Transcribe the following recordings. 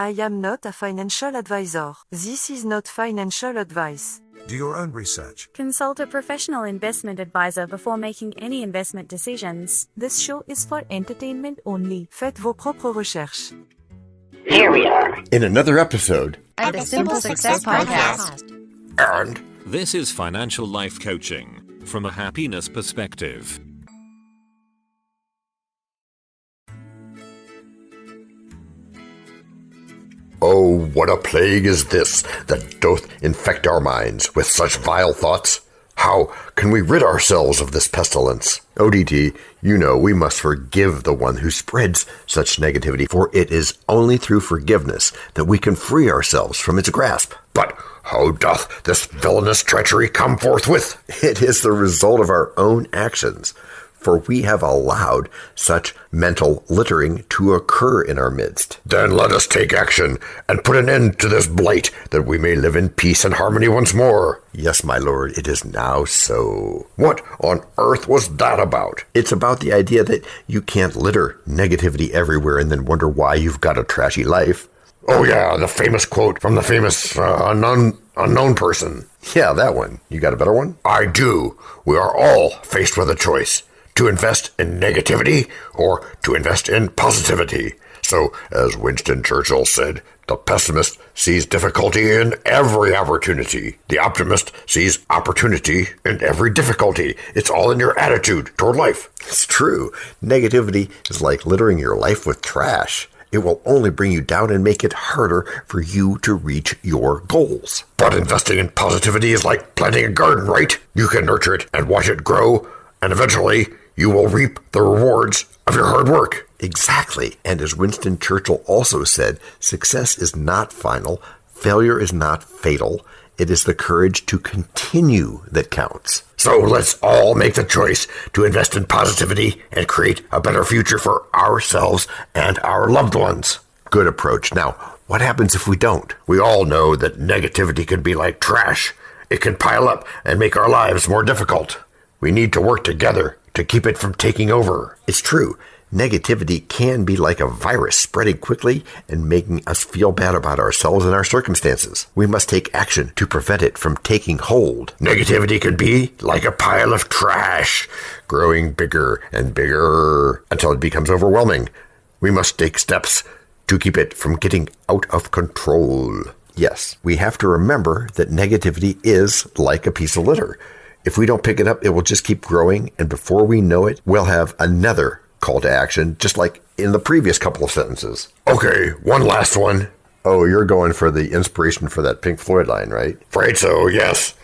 I am not a financial advisor. This is not financial advice. Do your own research. Consult a professional investment advisor before making any investment decisions. This show is for entertainment only. Faites vos propres recherches. Here we are. In another episode of the Simple Success Podcast. And this is financial life coaching from a happiness perspective. oh, what a plague is this that doth infect our minds with such vile thoughts? How can we rid ourselves of this pestilence? ODT, you know we must forgive the one who spreads such negativity, for it is only through forgiveness that we can free ourselves from its grasp. But how doth this villainous treachery come forthwith? It is the result of our own actions, for we have allowed such mental littering to occur in our midst. Then let us take action and put an end to this blight, that we may live in peace and harmony once more. Yes, my lord, it is now so. What on earth was that about? It's about the idea that you can't litter negativity everywhere and then wonder why you've got a trashy life. Oh yeah, the famous quote from the famous unknown person. Yeah, that one. You got a better one? I do. We are all faced with a choice. To invest in negativity or to invest in positivity. So, as Winston Churchill said, the pessimist sees difficulty in every opportunity. The optimist sees opportunity in every difficulty. It's all in your attitude toward life. It's true. Negativity is like littering your life with trash. It will only bring you down and make it harder for you to reach your goals. But investing in positivity is like planting a garden, right? You can nurture it and watch it grow, and eventually you will reap the rewards of your hard work. Exactly. And as Winston Churchill also said, success is not final, failure is not fatal. It is the courage to continue that counts. So let's all make the choice to invest in positivity and create a better future for ourselves and our loved ones. Good approach. Now, what happens if we don't? We all know that negativity can be like trash. It can pile up and make our lives more difficult. We need to work together to keep it from taking over. It's true. Negativity can be like a virus, spreading quickly and making us feel bad about ourselves and our circumstances. We must take action to prevent it from taking hold. Negativity can be like a pile of trash, growing bigger and bigger until it becomes overwhelming. We must take steps to keep it from getting out of control. Yes, we have to remember that negativity is like a piece of litter. If we don't pick it up, it will just keep growing, and before we know it, we'll have another call to action, just like in the previous couple of sentences. Okay, one last one. Oh, you're going for the inspiration for that Pink Floyd line, right? Afraid so, yes.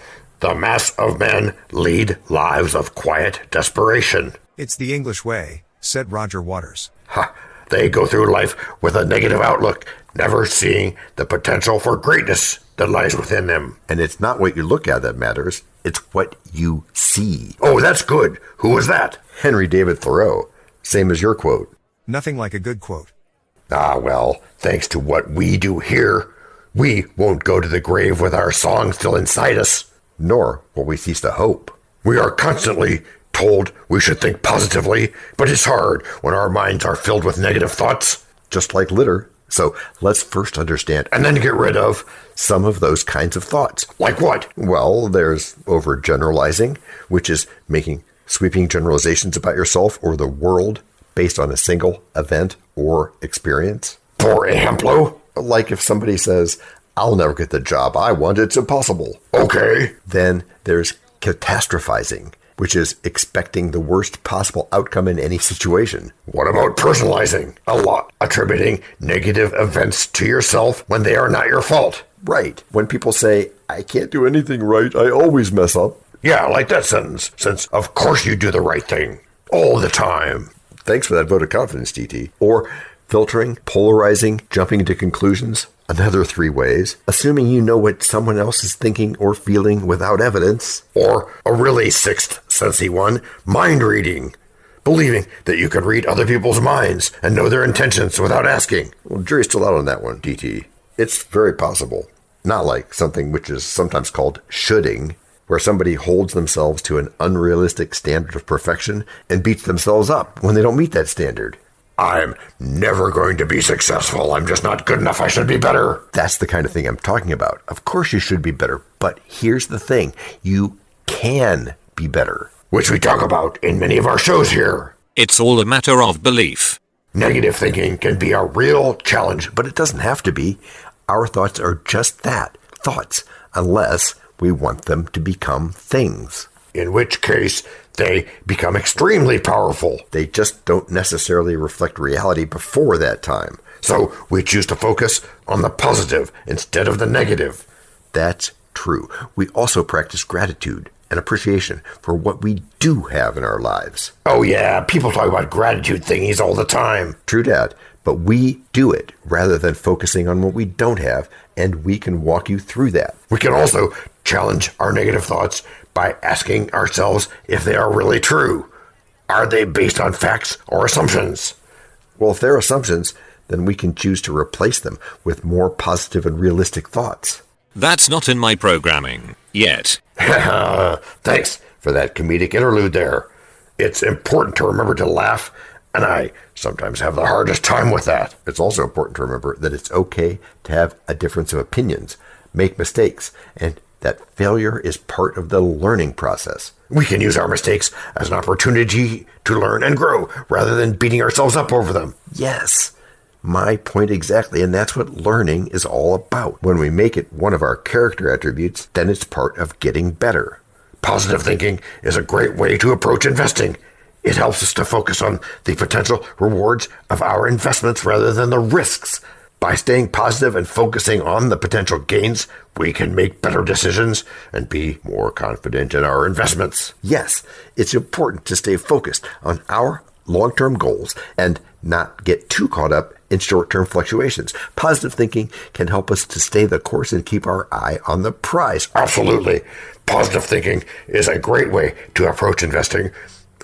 The mass of men lead lives of quiet desperation. It's the English way, said Roger Waters. Ha! They go through life with a negative outlook, never seeing the potential for greatness that lies within them. And it's not what you look at that matters, it's what you see. Oh, that's good. Who was that? Henry David Thoreau. Same as your quote. Nothing like a good quote. Ah, well, thanks to what we do here, we won't go to the grave with our song still inside us, nor will we cease to hope. We are constantly told we should think positively, but it's hard when our minds are filled with negative thoughts, just like litter. So let's first understand and then get rid of some of those kinds of thoughts. Like what? Well, there's overgeneralizing, which is making sweeping generalizations about yourself or the world based on a single event or experience. For ejemplo, like if somebody says, I'll never get the job I want, it's impossible. Okay. Then there's catastrophizing, which is expecting the worst possible outcome in any situation. What about personalizing? A lot. Attributing negative events to yourself when they are not your fault. Right. When people say, I can't do anything right, I always mess up. Yeah, like that sentence, since of course you do the right thing. All the time. Thanks for that vote of confidence, TT. Or filtering, polarizing, jumping to conclusions. Another 3 ways. Assuming you know what someone else is thinking or feeling without evidence. Or a really sixth sensey one, mind reading. Believing that you can read other people's minds and know their intentions without asking. Well, jury's still out on that one, TT. It's very possible. Not like something which is sometimes called shoulding, where somebody holds themselves to an unrealistic standard of perfection and beats themselves up when they don't meet that standard. I'm never going to be successful. I'm just not good enough. I should be better. That's the kind of thing I'm talking about. Of course you should be better, but here's the thing. You can be better, which we talk about in many of our shows here. It's all a matter of belief. Negative thinking can be a real challenge, but it doesn't have to be. Our thoughts are just that, thoughts, unless we want them to become things. In which case, they become extremely powerful. They just don't necessarily reflect reality before that time. So we choose to focus on the positive instead of the negative. That's true. We also practice gratitude and appreciation for what we do have in our lives. Oh yeah, people talk about gratitude thingies all the time. True that, but we do it rather than focusing on what we don't have, and we can walk you through that. We can also challenge our negative thoughts by asking ourselves if they are really true. Are they based on facts or assumptions? Well, if they're assumptions, then we can choose to replace them with more positive and realistic thoughts. That's not in my programming yet. Thanks for that comedic interlude there. It's important to remember to laugh, and I sometimes have the hardest time with that. It's also important to remember that it's okay to have a difference of opinions, make mistakes, and that failure is part of the learning process. We can use our mistakes as an opportunity to learn and grow rather than beating ourselves up over them. Yes, my point exactly, and that's what learning is all about. When we make it one of our character attributes, then it's part of getting better. Positive thinking is a great way to approach investing. It helps us to focus on the potential rewards of our investments rather than the risks. By staying positive and focusing on the potential gains, we can make better decisions and be more confident in our investments. Yes, it's important to stay focused on our long-term goals and not get too caught up in short-term fluctuations. Positive thinking can help us to stay the course and keep our eye on the prize. Absolutely. Positive thinking is a great way to approach investing,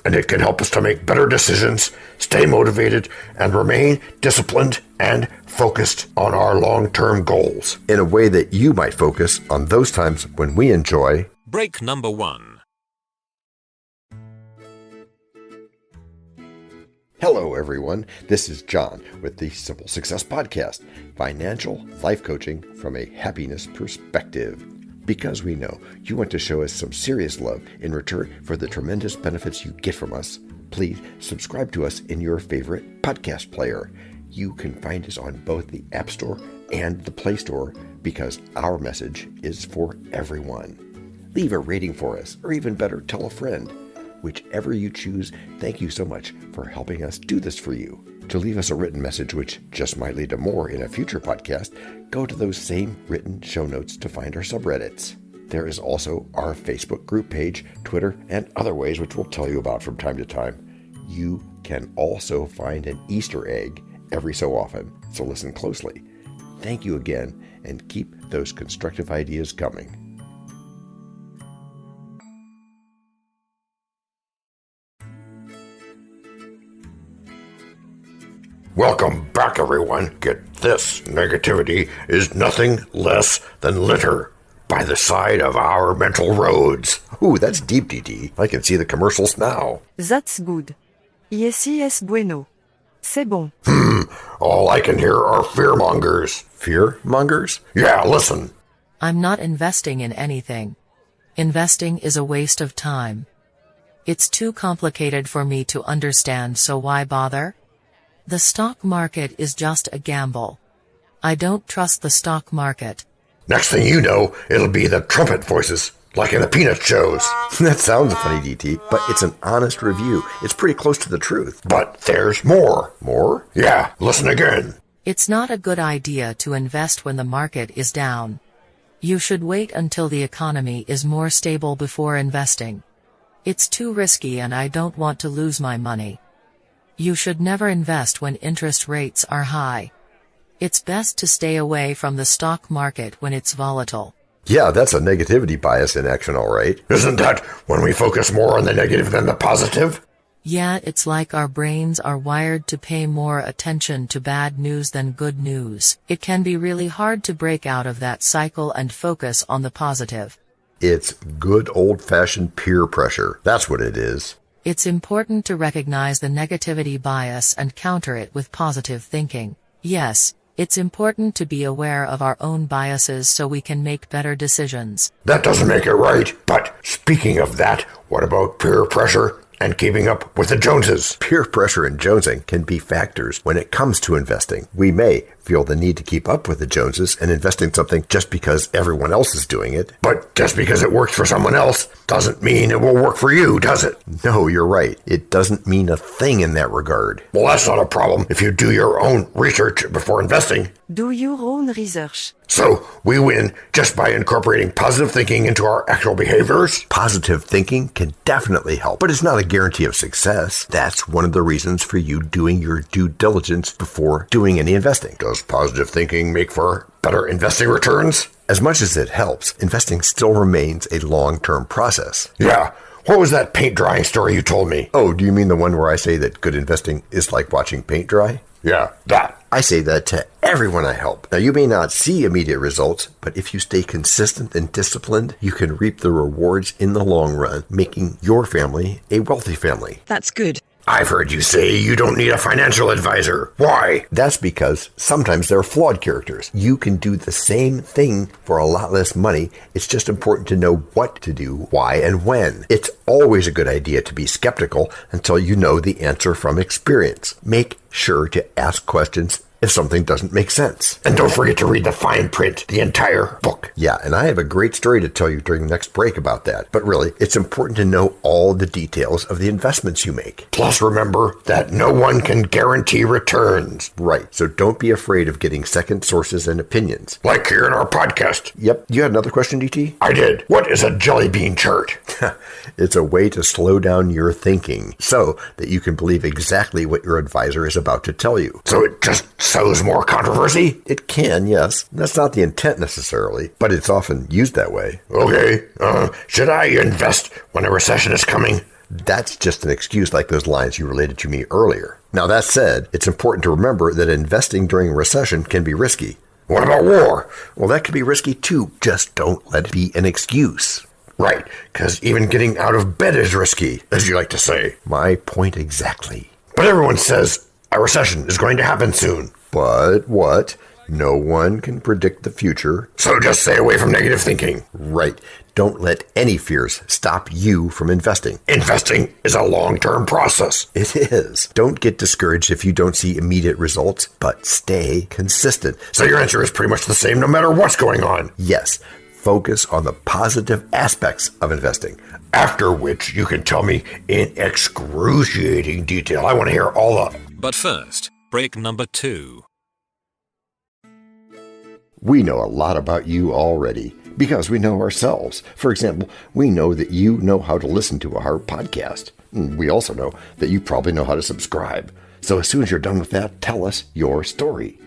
and it can help us to make better decisions, stay motivated, and remain disciplined and focused on our long-term goals in a way that you might focus on those times when we enjoy Break number 1. Hello, everyone. This is John with the Simple Success Podcast, financial life coaching from a happiness perspective. Because we know you want to show us some serious love in return for the tremendous benefits you get from us, please subscribe to us in your favorite podcast player. You can find us on both the App Store and the Play Store because our message is for everyone. Leave a rating for us, or even better, tell a friend. Whichever you choose, thank you so much for helping us do this for you. To leave us a written message, which just might lead to more in a future podcast, go to those same written show notes to find our subreddits. There is also our Facebook group page, Twitter, and other ways which we'll tell you about from time to time. You can also find an Easter egg every so often, so listen closely. Thank you again, and keep those constructive ideas coming. Welcome back, everyone. Get this. Negativity is nothing less than litter by the side of our mental roads. Ooh, that's deep, DT. I can see the commercials now. That's good. Yes, es bueno. C'est bon. All I can hear are fearmongers. Fearmongers? Yeah, listen. I'm not investing in anything. Investing is a waste of time. It's too complicated for me to understand, so why bother? The stock market is just a gamble. I don't trust the stock market. Next thing you know, it'll be the trumpet voices, like in the Peanut shows. That sounds funny, DT, but it's an honest review. It's pretty close to the truth. But there's more. More? Yeah, listen again. It's not a good idea to invest when the market is down. You should wait until the economy is more stable before investing. It's too risky and I don't want to lose my money. You should never invest when interest rates are high. It's best to stay away from the stock market when it's volatile. Yeah, that's a negativity bias in action, all right. Isn't that when we focus more on the negative than the positive? Yeah, it's like our brains are wired to pay more attention to bad news than good news. It can be really hard to break out of that cycle and focus on the positive. It's good old-fashioned peer pressure. That's what it is. It's important to recognize the negativity bias and counter it with positive thinking. Yes, it's important to be aware of our own biases so we can make better decisions. That doesn't make it right. But speaking of that, what about peer pressure and keeping up with the Joneses? Peer pressure and jonesing can be factors when it comes to investing. We may feel the need to keep up with the Joneses and invest in something just because everyone else is doing it. But just because it works for someone else doesn't mean it will work for you, does it? No, you're right. It doesn't mean a thing in that regard. Well, that's not a problem if you do your own research before investing. Do your own research. So we win just by incorporating positive thinking into our actual behaviors? Positive thinking can definitely help, but it's not a guarantee of success. That's one of the reasons for you doing your due diligence before doing any investing. Does positive thinking make for better investing returns? As much as it helps, investing still remains a long-term process. Yeah. What was that paint drying story you told me? Oh, do you mean the one where I say that good investing is like watching paint dry? Yeah, that. I say that to everyone I help. Now, you may not see immediate results, but if you stay consistent and disciplined, you can reap the rewards in the long run, making your family a wealthy family. That's good. I've heard you say you don't need a financial advisor. Why? That's because sometimes they're flawed characters. You can do the same thing for a lot less money. It's just important to know what to do, why, and when. It's always a good idea to be skeptical until you know the answer from experience. Make sure to ask questions if something doesn't make sense. And don't forget to read the fine print, the entire book. Yeah, and I have a great story to tell you during the next break about that. But really, it's important to know all the details of the investments you make. Plus, remember that no one can guarantee returns. Right, so don't be afraid of getting second sources and opinions. Like here in our podcast. Yep, you had another question, DT? I did. What is a jelly bean chart? It's a way to slow down your thinking so that you can believe exactly what your advisor is about to tell you. So it just sows more controversy? It can, yes. That's not the intent necessarily, but it's often used that way. Okay, should I invest when a recession is coming? That's just an excuse like those lines you related to me earlier. Now that said, it's important to remember that investing during a recession can be risky. What about war? Well, that can be risky too. Just don't let it be an excuse. Right, because even getting out of bed is risky, as you like to say. My point exactly. But everyone says a recession is going to happen soon. But what? No one can predict the future. So just stay away from negative thinking. Right. Don't let any fears stop you from investing. Investing is a long-term process. It is. Don't get discouraged if you don't see immediate results, but stay consistent. So your answer is pretty much the same no matter what's going on. Yes. Focus on the positive aspects of investing. After which you can tell me in excruciating detail. I want to hear all the... But first, break number 2. We know a lot about you already because we know ourselves. For example, we know that you know how to listen to our podcast. We also know that you probably know how to subscribe. So as soon as you're done with that, tell us your story.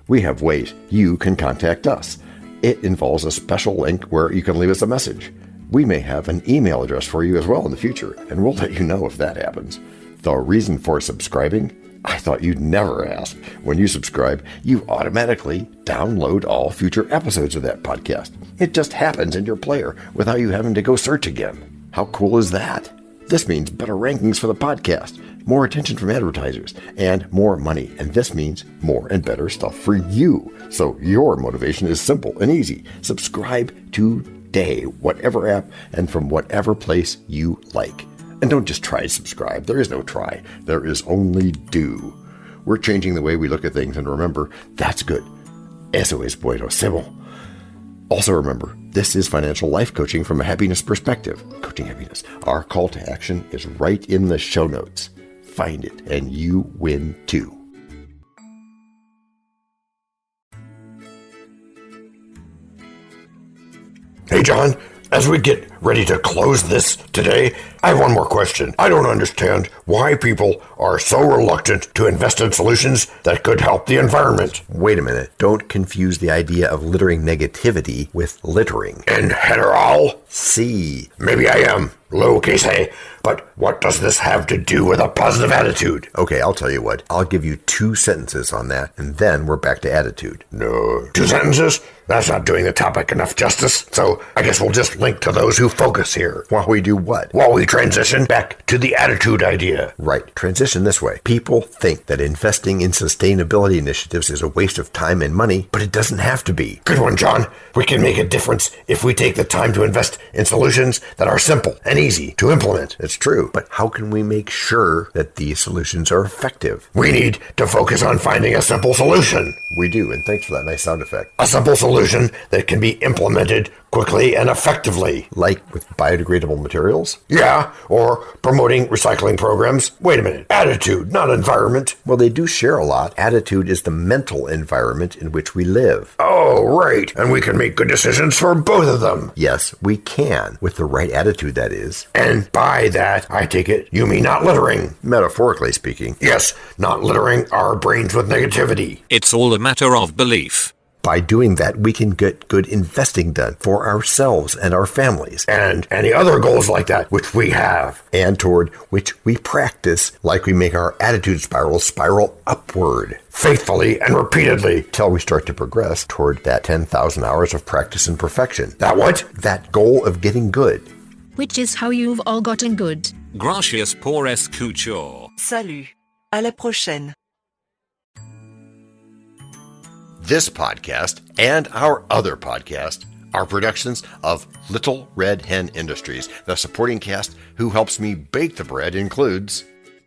We have ways you can contact us. It involves a special link where you can leave us a message. We may have an email address for you as well in the future, and we'll let you know if that happens. The reason for subscribing? I thought you'd never ask. When you subscribe, you automatically download all future episodes of that podcast. It just happens in your player without you having to go search again. How cool is that? This means better rankings for the podcast, more attention from advertisers, and more money. And this means more and better stuff for you. So your motivation is simple and easy. Subscribe today, whatever app and from whatever place you like. And don't just try to subscribe. There is no try. There is only do. We're changing the way we look at things, and remember, that's good. Eso es buenísimo. Also remember, this is financial life coaching from a happiness perspective. Coaching happiness. Our call to action is right in the show notes. Find it, and you win too. Hey, John, as we get ready to close this today, I have one more question. I don't understand why people are so reluctant to invest in solutions that could help the environment. Wait a minute. Don't confuse the idea of littering negativity with littering. And heteral? See. Maybe I am. Lowercase a. But what does this have to do with a positive attitude? Okay, I'll tell you what. I'll give you 2 sentences on that, and then we're back to attitude. No. 2 sentences? That's not doing the topic enough justice. So I guess we'll just link to those who focus here. While we do what? While we transition back to the attitude idea. Right, transition this way. People think that investing in sustainability initiatives is a waste of time and money, but it doesn't have to be. Good one, John. We can make a difference if we take the time to invest in solutions that are simple and easy to implement. It's true, but how can we make sure that these solutions are effective? We need to focus on finding a simple solution. We do, and thanks for that nice sound effect. A simple solution that can be implemented quickly and effectively. Like with biodegradable materials? Yeah, or promoting recycling programs. Wait a minute. Attitude, not environment. Well, they do share a lot. Attitude is the mental environment in which we live. Oh, right. And we can make good decisions for both of them. Yes, we can. With the right attitude, that is. And by that, I take it, you mean not littering. Metaphorically speaking. Yes, not littering our brains with negativity. It's all a matter of belief. By doing that, we can get good investing done for ourselves and our families, and any other goals like that which we have, and toward which we practice, like we make our attitude spiral upward, faithfully and repeatedly, till we start to progress toward that 10,000 hours of practice and perfection. That what? That goal of getting good. Which is how you've all gotten good. Gracias por escuchar. Salut. À la prochaine. This podcast and our other podcast are productions of Little Red Hen Industries. The supporting cast who helps me bake the bread includes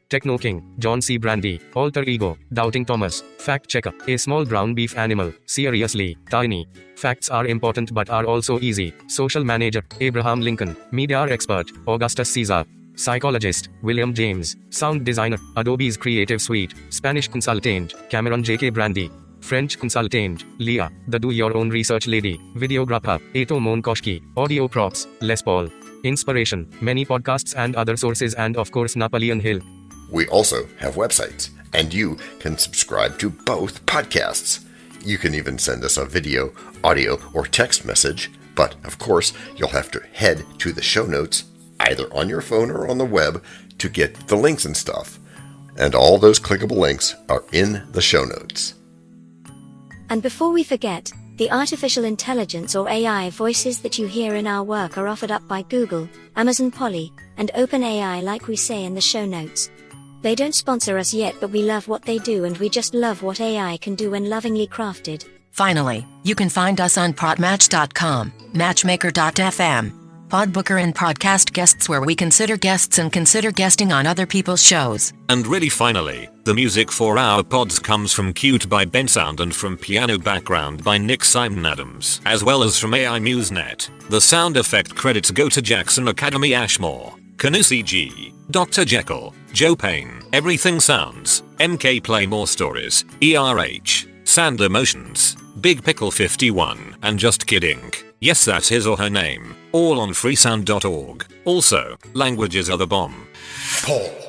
Techno King, John C. Brandy, Alter Ego, Doubting Thomas, Fact Checker, A Small Brown Beef Animal, Seriously, Tiny, Facts Are Important But Are Also Easy, Social Manager, Abraham Lincoln, Media Expert, Augustus Caesar, Psychologist, William James, Sound Designer, Adobe's Creative Suite, Spanish Consultant, Cameron J.K. Brandy, French Consultant, Leah, the Do-Your-Own Research Lady, Videographer, Eto Monkoshki, Audio Props, Les Paul, Inspiration, many podcasts and other sources, and of course Napoleon Hill. We also have websites, and you can subscribe to both podcasts. You can even send us a video, audio, or text message, but of course you'll have to head to the show notes, either on your phone or on the web, to get the links and stuff. And all those clickable links are in the show notes. And before we forget, the artificial intelligence or AI voices that you hear in our work are offered up by Google, Amazon Polly, and OpenAI, like we say in the show notes. They don't sponsor us yet, but we love what they do, and we just love what AI can do when lovingly crafted. Finally, you can find us on Podmatch.com, Matchmaker.fm, Podbooker and Podcast Guests, where we consider guests and consider guesting on other people's shows. And really finally, the music for our pods comes from Cute by Ben Sound and from Piano Background by Nick Simon Adams, as well as from AI MuseNet. The sound effect credits go to Jackson Academy Ashmore, Canusi G, Dr. Jekyll, Joe Payne, Everything Sounds, MK Play More Stories, ERH, Sand Emotions, Big Pickle 51, and Just Kidding. Yes, that's his or her name. All on freesound.org. Also, languages are the bomb. Paul.